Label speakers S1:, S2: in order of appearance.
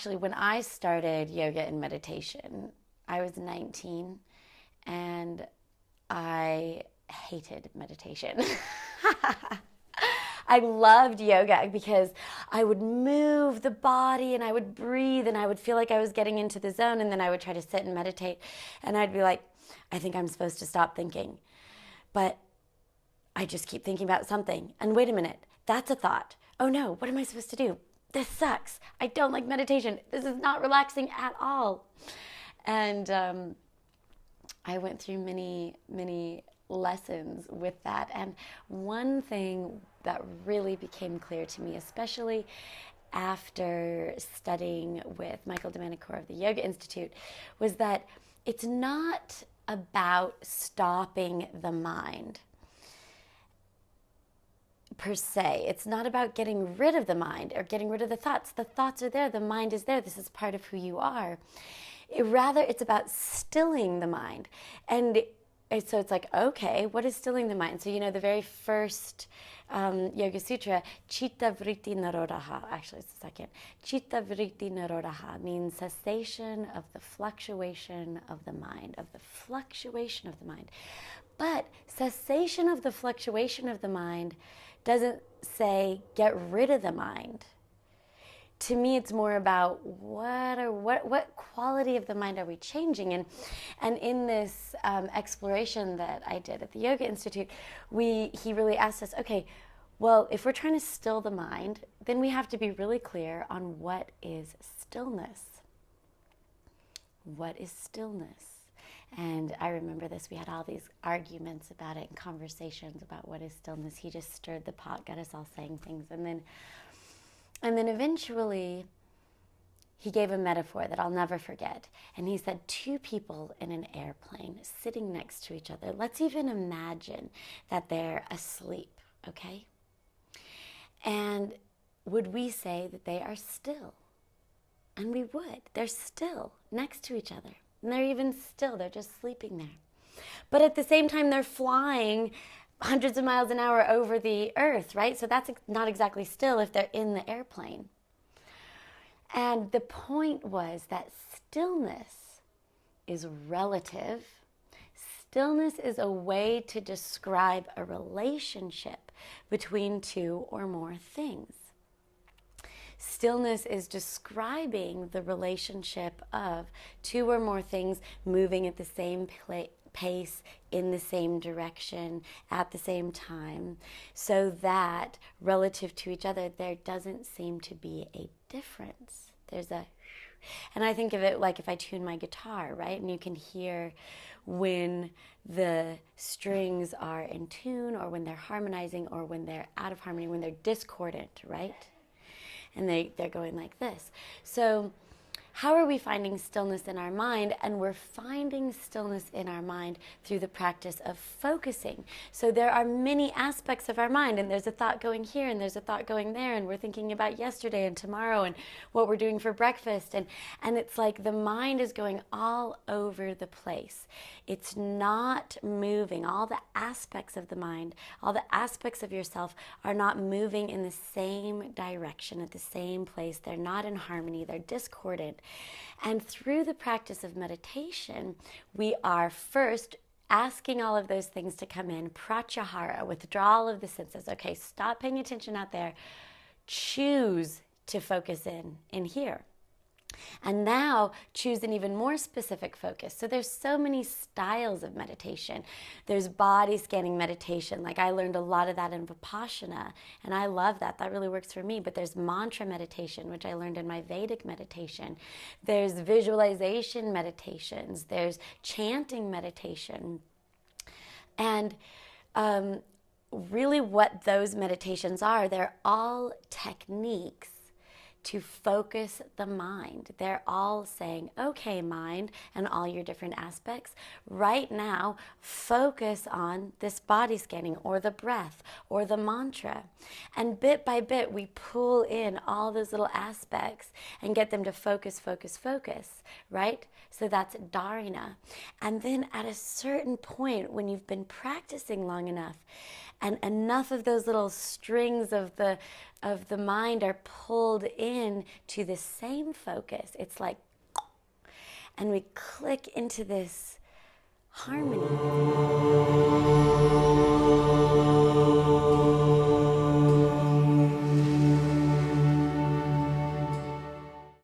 S1: actually, when I started yoga and meditation, I was 19 and I hated meditation. I loved yoga because I would move the body and I would breathe and I would feel like I was getting into the zone, and then I would try to sit and meditate and I'd be like, I think I'm supposed to stop thinking. But I just keep thinking about something. And wait a minute, that's a thought. Oh no, what am I supposed to do? This sucks. I don't like meditation. This is not relaxing at all. And I went through many lessons with that. And one thing that really became clear to me, especially after studying with Michael Domenicore of the Yoga Institute, was that it's not about stopping the mind per se. It's not about getting rid of the mind or getting rid of the thoughts. The thoughts are there. The mind is there. This is part of who you are. Rather, it's about stilling the mind. And so it's like, okay, what is stilling the mind? So, the very first Yoga Sutra, Chitta Vritti Nirodha, actually it's the second. Chitta Vritti Nirodha means cessation of the fluctuation of the mind, But cessation of the fluctuation of the mind doesn't say get rid of the mind. To me, it's more about what quality of the mind are we changing? And in this exploration that I did at the Yoga Institute, he really asked us, okay, well, if we're trying to still the mind, then we have to be really clear on what is stillness. What is stillness? And I remember this, we had all these arguments about it and conversations about what is stillness. He just stirred the pot, got us all saying things. And then eventually he gave a metaphor that I'll never forget. And he said, two people in an airplane sitting next to each other. Let's even imagine that they're asleep, okay? And would we say that they are still? And we would. They're still next to each other. And they're even still, they're just sleeping there. But at the same time, they're flying hundreds of miles an hour over the earth, right? So that's not exactly still if they're in the airplane. And the point was that stillness is relative. Stillness is a way to describe a relationship between two or more things. Stillness is describing the relationship of two or more things moving at the same pace, in the same direction, at the same time, so that relative to each other, there doesn't seem to be a difference. And I think of it like if I tune my guitar, right? And you can hear when the strings are in tune or when they're harmonizing or when they're out of harmony, when they're discordant, right? And they're going like this. So how are we finding stillness in our mind? And we're finding stillness in our mind through the practice of focusing. So there are many aspects of our mind, and there's a thought going here, and there's a thought going there, and we're thinking about yesterday and tomorrow and what we're doing for breakfast. And it's like the mind is going all over the place. It's not moving. All the aspects of the mind, all the aspects of yourself are not moving in the same direction, at the same place. They're not in harmony. They're discordant. And through the practice of meditation, we are first asking all of those things to come in, pratyahara, withdrawal of the senses. Okay, stop paying attention out there. Choose to focus in here. And now choose an even more specific focus. So there's so many styles of meditation. There's body scanning meditation. Like I learned a lot of that in Vipassana, and I love that. That really works for me. But there's mantra meditation, which I learned in my Vedic meditation. There's visualization meditations. There's chanting meditation. And really what those meditations are, they're all techniques to focus the mind. They're all saying, okay, mind, and all your different aspects, right now, focus on this body scanning or the breath or the mantra. And bit by bit, we pull in all those little aspects and get them to focus, right? So that's dharana. And then at a certain point, when you've been practicing long enough, and enough of those little strings of the mind are pulled in, in to the same focus. It's like, and we click into this harmony.